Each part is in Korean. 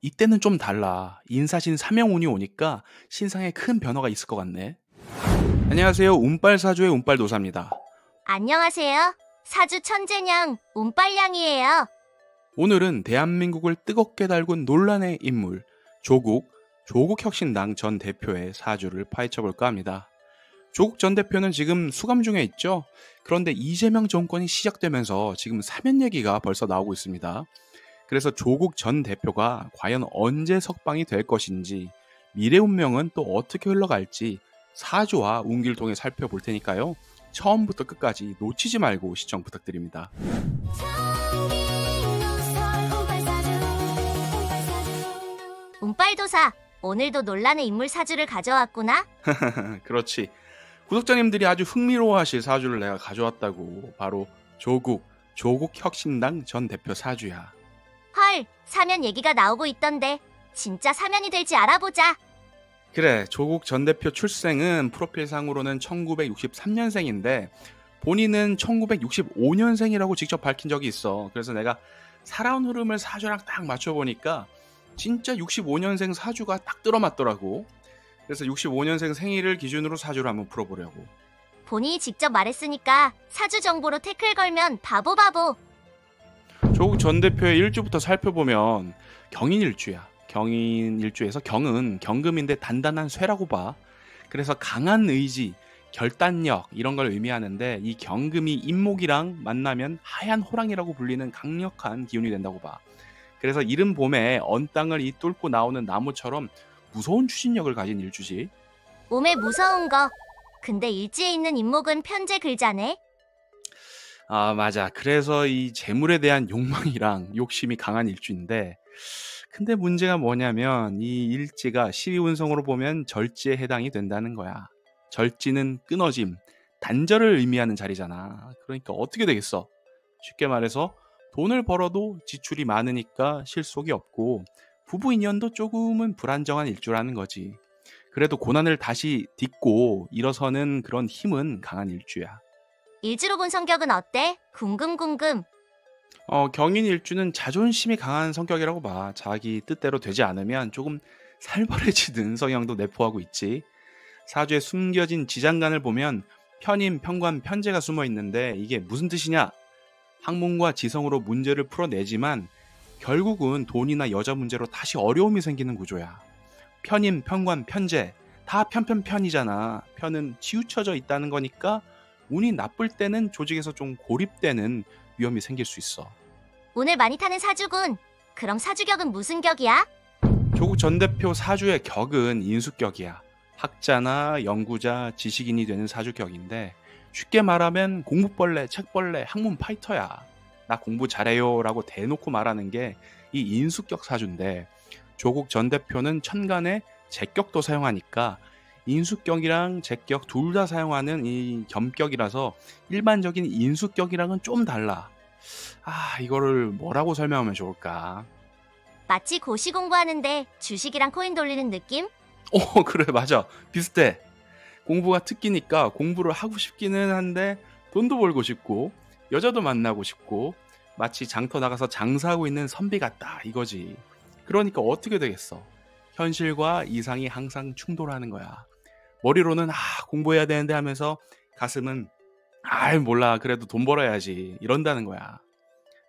이때는 좀 달라. 인사신 사명운이 오니까 신상에 큰 변화가 있을 것 같네. 안녕하세요. 운빨사주의 운빨도사입니다. 안녕하세요. 사주 천재냥 운빨량이에요. 오늘은 대한민국을 뜨겁게 달군 논란의 인물 조국 혁신당 전 대표의 사주를 파헤쳐볼까 합니다. 조국 전 대표는 지금 수감 중에 있죠. 그런데 이재명 정권이 시작되면서 지금 사면 얘기가 벌써 나오고 있습니다. 그래서 조국 전 대표가 과연 언제 석방이 될 것인지, 미래 운명은 또 어떻게 흘러갈지 사주와 운기를 통해 살펴볼 테니까요. 처음부터 끝까지 놓치지 말고 시청 부탁드립니다. 운빨도사, 오늘도 논란의 인물 사주를 가져왔구나? 그렇지. 구독자님들이 아주 흥미로워하실 사주를 내가 가져왔다고. 바로 조국 혁신당 전 대표 사주야. 헐, 사면 얘기가 나오고 있던데 진짜 사면이 될지 알아보자. 그래, 조국 전 대표 출생은 프로필상으로는 1963년생인데 본인은 1965년생이라고 직접 밝힌 적이 있어. 그래서 내가 살아온 흐름을 사주랑 딱 맞춰보니까 진짜 65년생 사주가 딱 들어맞더라고. 그래서 65년생 생일을 기준으로 사주를 한번 풀어보려고. 본인이 직접 말했으니까 사주 정보로 태클 걸면 바보. 조국 전 대표의 일주부터 살펴보면 경인일주야. 경인일주에서 경은 경금인데 단단한 쇠라고 봐. 그래서 강한 의지, 결단력 이런 걸 의미하는데, 이 경금이 인목이랑 만나면 하얀 호랑이라고 불리는 강력한 기운이 된다고 봐. 그래서 이른 봄에 언 땅을 뚫고 나오는 나무처럼 무서운 추진력을 가진 일주지. 몸에 무서운 거. 근데 일지에 있는 인목은 편재 글자네. 아, 맞아. 그래서 이 재물에 대한 욕망이랑 욕심이 강한 일주인데, 근데 문제가 뭐냐면 이 일지가 시위운성으로 보면 절지에 해당이 된다는 거야. 절지는 끊어짐, 단절을 의미하는 자리잖아. 그러니까 어떻게 되겠어? 쉽게 말해서 돈을 벌어도 지출이 많으니까 실속이 없고, 부부 인연도 조금은 불안정한 일주라는 거지. 그래도 고난을 다시 딛고 일어서는 그런 힘은 강한 일주야. 일주로 본 성격은 어때? 궁금. 경인 일주는 자존심이 강한 성격이라고 봐. 자기 뜻대로 되지 않으면 조금 살벌해지는 성향도 내포하고 있지. 사주에 숨겨진 지장간을 보면 편인, 편관, 편재가 숨어 있는데 이게 무슨 뜻이냐? 학문과 지성으로 문제를 풀어내지만 결국은 돈이나 여자 문제로 다시 어려움이 생기는 구조야. 편인, 편관, 편재 다 편이잖아. 편은 치우쳐져 있다는 거니까 운이 나쁠 때는 조직에서 좀 고립되는 위험이 생길 수 있어. 오늘 많이 타는 사주군. 그럼 사주격은 무슨 격이야? 조국 전 대표 사주의 격은 인수격이야. 학자나 연구자, 지식인이 되는 사주격인데 쉽게 말하면 공부벌레, 책벌레, 학문 파이터야. 나 공부 잘해요 라고 대놓고 말하는 게 이 인수격 사주인데, 조국 전 대표는 천간에 제격도 사용하니까 인수격이랑 제격 둘 다 사용하는 이 겸격이라서 일반적인 인수격이랑은 좀 달라. 이거를 뭐라고 설명하면 좋을까? 마치 고시 공부하는데 주식이랑 코인 돌리는 느낌? 그래, 맞아. 비슷해. 공부가 특기니까 공부를 하고 싶기는 한데 돈도 벌고 싶고 여자도 만나고 싶고 마치 장터 나가서 장사하고 있는 선비 같다 이거지. 그러니까 어떻게 되겠어? 현실과 이상이 항상 충돌하는 거야. 머리로는 공부해야 되는데 하면서 가슴은 몰라, 그래도 돈 벌어야지 이런다는 거야.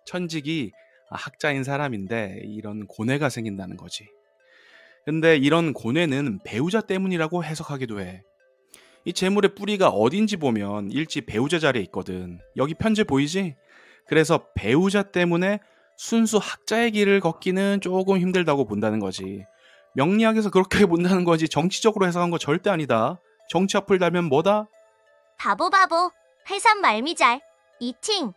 천직이 학자인 사람인데 이런 고뇌가 생긴다는 거지. 근데 이런 고뇌는 배우자 때문이라고 해석하기도 해. 이 재물의 뿌리가 어딘지 보면 일지 배우자 자리에 있거든. 여기 편재 보이지? 그래서 배우자 때문에 순수 학자의 길을 걷기는 조금 힘들다고 본다는 거지. 명리학에서 그렇게 본다는 거지 정치적으로 해석한 거 절대 아니다. 정치 앞을 달면 뭐다? 바보. 회삼 말미잘. 이팅.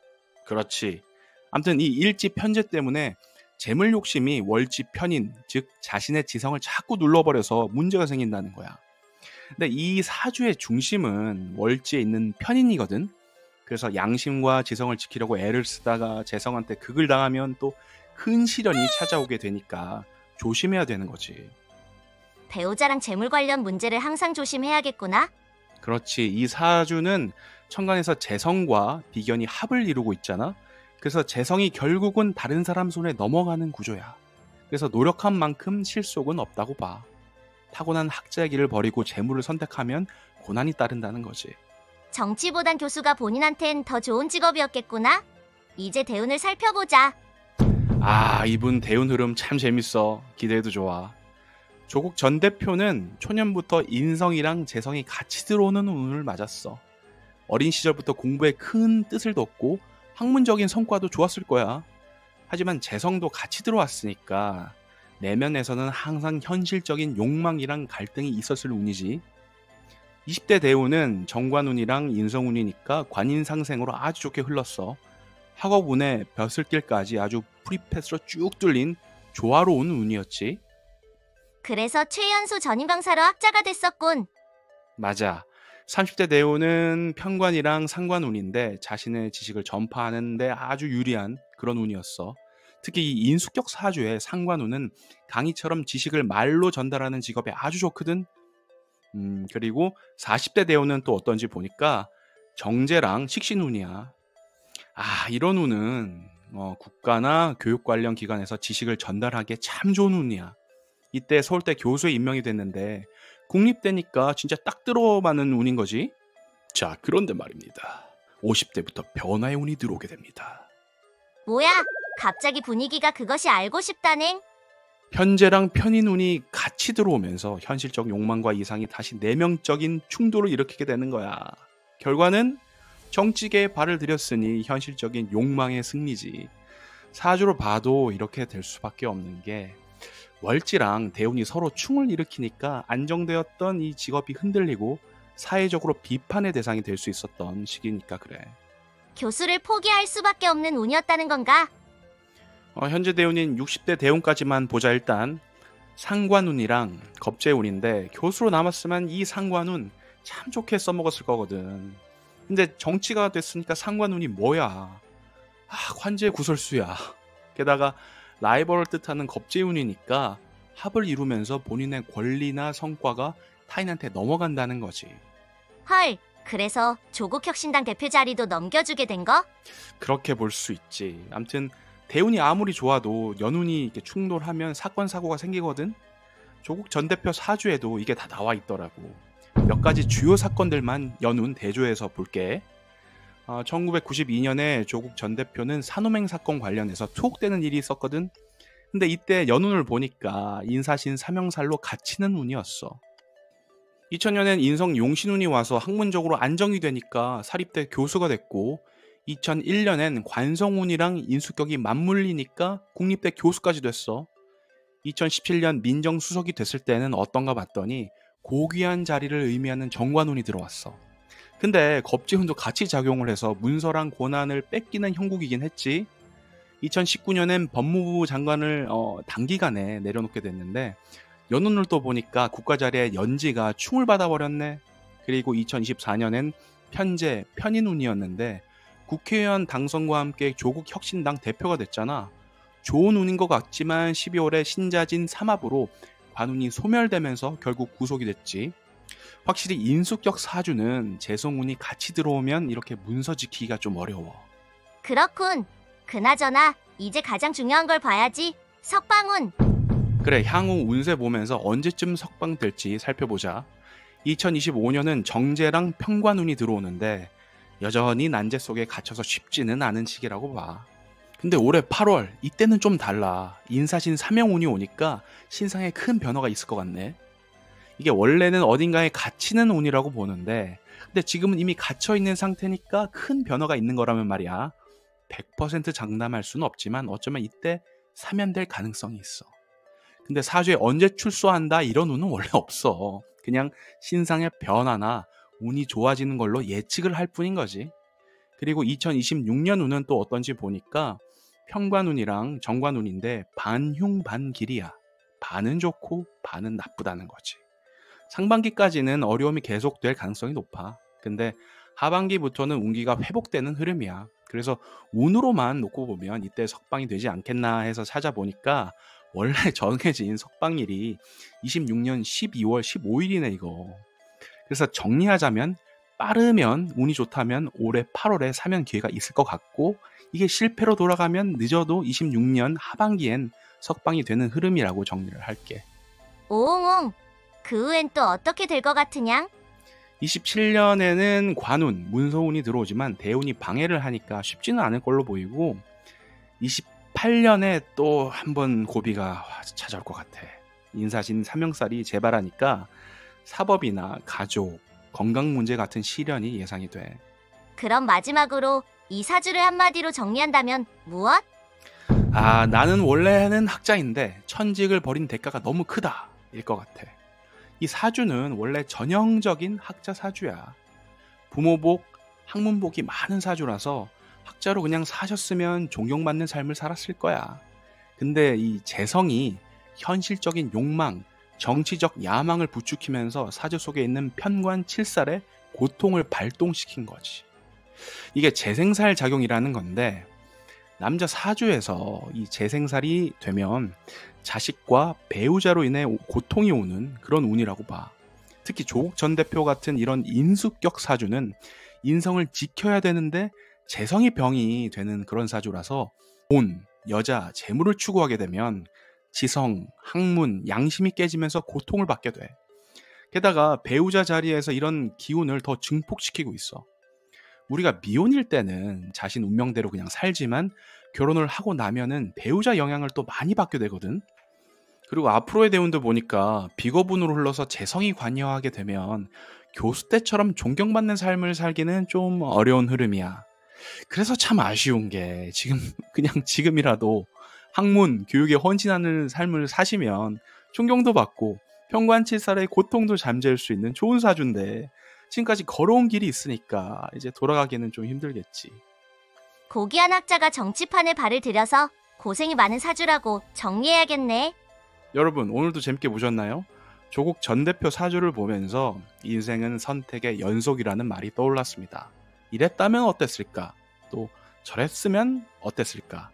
그렇지. 아무튼 이 일지 편재 때문에 재물 욕심이 월지 편인, 즉 자신의 지성을 자꾸 눌러버려서 문제가 생긴다는 거야. 근데 이 사주의 중심은 월지에 있는 편인이거든. 그래서 양심과 지성을 지키려고 애를 쓰다가 재성한테 극을 당하면 또 큰 시련이 찾아오게 되니까 조심해야 되는 거지. 배우자랑 재물 관련 문제를 항상 조심해야겠구나. 그렇지. 이 사주는 천간에서 재성과 비견이 합을 이루고 있잖아. 그래서 재성이 결국은 다른 사람 손에 넘어가는 구조야. 그래서 노력한 만큼 실속은 없다고 봐. 타고난 학자의 길을 버리고 재물을 선택하면 고난이 따른다는 거지. 정치보단 교수가 본인한텐 더 좋은 직업이었겠구나. 이제 대운을 살펴보자. 아, 이분 대운 흐름 참 재밌어. 기대해도 좋아. 조국 전 대표는 초년부터 인성이랑 재성이 같이 들어오는 운을 맞았어. 어린 시절부터 공부에 큰 뜻을 뒀고 학문적인 성과도 좋았을 거야. 하지만 재성도 같이 들어왔으니까 내면에서는 항상 현실적인 욕망이랑 갈등이 있었을 운이지. 20대 대운은 정관운이랑 인성운이니까 관인상생으로 아주 좋게 흘렀어. 학업운에 벼슬길까지 아주 프리패스로 쭉 뚫린 조화로운 운이었지. 그래서 최연소 전임 강사로 학자가 됐었군. 맞아. 30대 대운은 편관이랑 상관운인데 자신의 지식을 전파하는 데 아주 유리한 그런 운이었어. 특히 이 인수격 사주의 상관운은 강의처럼 지식을 말로 전달하는 직업에 아주 좋거든. 그리고 40대 대운은 또 어떤지 보니까 정제랑 식신운이야. 아, 이런 운은 국가나 교육 관련 기관에서 지식을 전달하기에 참 좋은 운이야. 이때 서울대 교수에 임명이 됐는데 국립대니까 진짜 딱 들어맞는 운인 거지. 자, 그런데 말입니다. 50대부터 변화의 운이 들어오게 됩니다. 뭐야? 갑자기 분위기가 그것이 알고 싶다넹. 편재랑 편인운이 같이 들어오면서 현실적 욕망과 이상이 다시 내면적인 충돌을 일으키게 되는 거야. 결과는 정직에 발을 들였으니 현실적인 욕망의 승리지. 사주로 봐도 이렇게 될 수밖에 없는 게 월지랑 대운이 서로 충을 일으키니까 안정되었던 이 직업이 흔들리고 사회적으로 비판의 대상이 될 수 있었던 시기니까 그래. 교수를 포기할 수밖에 없는 운이었다는 건가? 현재 대운인 60대 대운까지만 보자. 일단 상관운이랑 겁재운인데 교수로 남았으면 이 상관운 참 좋게 써먹었을 거거든. 근데 정치가 됐으니까 상관운이 뭐야. 관제 구설수야. 게다가 라이벌을 뜻하는 겁재운이니까 합을 이루면서 본인의 권리나 성과가 타인한테 넘어간다는 거지. 헐, 그래서 조국혁신당 대표 자리도 넘겨주게 된 거? 그렇게 볼 수 있지. 아무튼 대운이 아무리 좋아도 연운이 이렇게 충돌하면 사건 사고가 생기거든. 조국 전 대표 사주에도 이게 다 나와 있더라고. 몇 가지 주요 사건들만 연운 대조해서 볼게. 1992년에 조국 전 대표는 산호맹 사건 관련해서 투옥되는 일이 있었거든. 근데 이때 연운을 보니까 인사신 삼형살로 갇히는 운이었어. 2000년엔 인성 용신운이 와서 학문적으로 안정이 되니까 사립대 교수가 됐고, 2001년엔 관성운이랑 인수격이 맞물리니까 국립대 교수까지 됐어. 2017년 민정수석이 됐을 때는 어떤가 봤더니 고귀한 자리를 의미하는 정관운이 들어왔어. 근데 겁재운도 같이 작용을 해서 문서랑 권한을 뺏기는 형국이긴 했지. 2019년엔 법무부 장관을 단기간에 내려놓게 됐는데 연운을 또 보니까 국가 자리에 연지가 충을 받아버렸네. 그리고 2024년엔 편재, 편인운이었는데 국회의원 당선과 함께 조국 혁신당 대표가 됐잖아. 좋은 운인 것 같지만 12월에 신자진 삼합으로 관운이 소멸되면서 결국 구속이 됐지. 확실히 인수격 사주는 재성운이 같이 들어오면 이렇게 문서 지키기가 좀 어려워. 그렇군. 그나저나 이제 가장 중요한 걸 봐야지. 석방운. 그래, 향후 운세 보면서 언제쯤 석방될지 살펴보자. 2025년은 정제랑 편관운이 들어오는데 여전히 난제 속에 갇혀서 쉽지는 않은 시기라고 봐. 근데 올해 8월 이때는 좀 달라. 인사신 삼형운이 오니까 신상에 큰 변화가 있을 것 같네. 이게 원래는 어딘가에 갇히는 운이라고 보는데 근데 지금은 이미 갇혀있는 상태니까 큰 변화가 있는 거라면 말이야. 100% 장담할 수는 없지만 어쩌면 이때 사면될 가능성이 있어. 근데 사주에 언제 출소한다 이런 운은 원래 없어. 그냥 신상의 변화나 운이 좋아지는 걸로 예측을 할 뿐인 거지. 그리고 2026년 운은 또 어떤지 보니까 편관운이랑 정관운인데 반흉반길이야. 반은 좋고 반은 나쁘다는 거지. 상반기까지는 어려움이 계속될 가능성이 높아. 근데 하반기부터는 운기가 회복되는 흐름이야. 그래서 운으로만 놓고 보면 이때 석방이 되지 않겠나 해서 찾아보니까 원래 정해진 석방일이 26년 12월 15일이네 이거. 그래서 정리하자면 빠르면 운이 좋다면 올해 8월에 사면 기회가 있을 것 같고 이게 실패로 돌아가면 늦어도 26년 하반기엔 석방이 되는 흐름이라고 정리를 할게. 오옹옹. 그 후엔 또 어떻게 될 것 같으냐? 27년에는 관운, 문서운이 들어오지만 대운이 방해를 하니까 쉽지는 않을 걸로 보이고 28년에 또 한 번 고비가 찾아올 것 같아. 인사신 삼형살이 재발하니까 사법이나 가족, 건강 문제 같은 시련이 예상이 돼. 그럼 마지막으로 이 사주를 한마디로 정리한다면 무엇? 나는 원래는 학자인데 천직을 버린 대가가 너무 크다 일 것 같아. 이 사주는 원래 전형적인 학자 사주야. 부모복, 학문복이 많은 사주라서 학자로 그냥 사셨으면 존경받는 삶을 살았을 거야. 근데 이 재성이 현실적인 욕망, 정치적 야망을 부추기면서 사주 속에 있는 편관 칠살의 고통을 발동시킨 거지. 이게 재생살 작용이라는 건데 남자 사주에서 이 재생살이 되면 자식과 배우자로 인해 고통이 오는 그런 운이라고 봐. 특히 조국 전 대표 같은 이런 인수격 사주는 인성을 지켜야 되는데 재성이 병이 되는 그런 사주라서 돈, 여자, 재물을 추구하게 되면 지성, 학문, 양심이 깨지면서 고통을 받게 돼. 게다가 배우자 자리에서 이런 기운을 더 증폭시키고 있어. 우리가 미혼일 때는 자신 운명대로 그냥 살지만 결혼을 하고 나면은 배우자 영향을 또 많이 받게 되거든. 그리고 앞으로의 대운도 보니까 비거분으로 흘러서 재성이 관여하게 되면 교수 때처럼 존경받는 삶을 살기는 좀 어려운 흐름이야. 그래서 참 아쉬운 게 지금이라도 학문, 교육에 헌신하는 삶을 사시면 존경도 받고 편관칠살의 고통도 잠재울 수 있는 좋은 사주인데 지금까지 걸어온 길이 있으니까 이제 돌아가기는 좀 힘들겠지. 고귀한 학자가 정치판에 발을 들여서 고생이 많은 사주라고 정리해야겠네. 여러분 오늘도 재밌게 보셨나요? 조국 전 대표 사주를 보면서 인생은 선택의 연속이라는 말이 떠올랐습니다. 이랬다면 어땠을까? 또 저랬으면 어땠을까?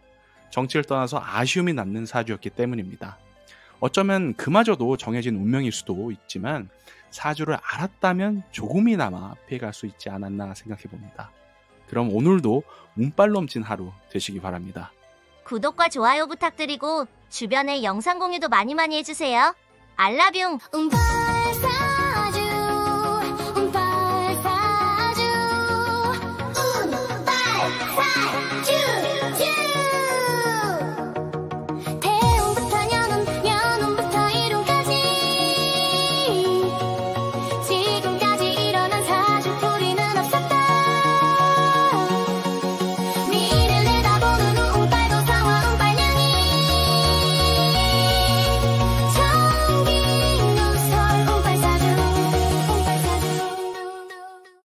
정치를 떠나서 아쉬움이 남는 사주였기 때문입니다. 어쩌면 그마저도 정해진 운명일 수도 있지만 사주를 알았다면 조금이나마 피해갈 수 있지 않았나 생각해 봅니다. 그럼 오늘도 운빨 넘친 하루 되시기 바랍니다. 구독과 좋아요 부탁드리고 주변에 영상 공유도 많이 해주세요. 알라뷰.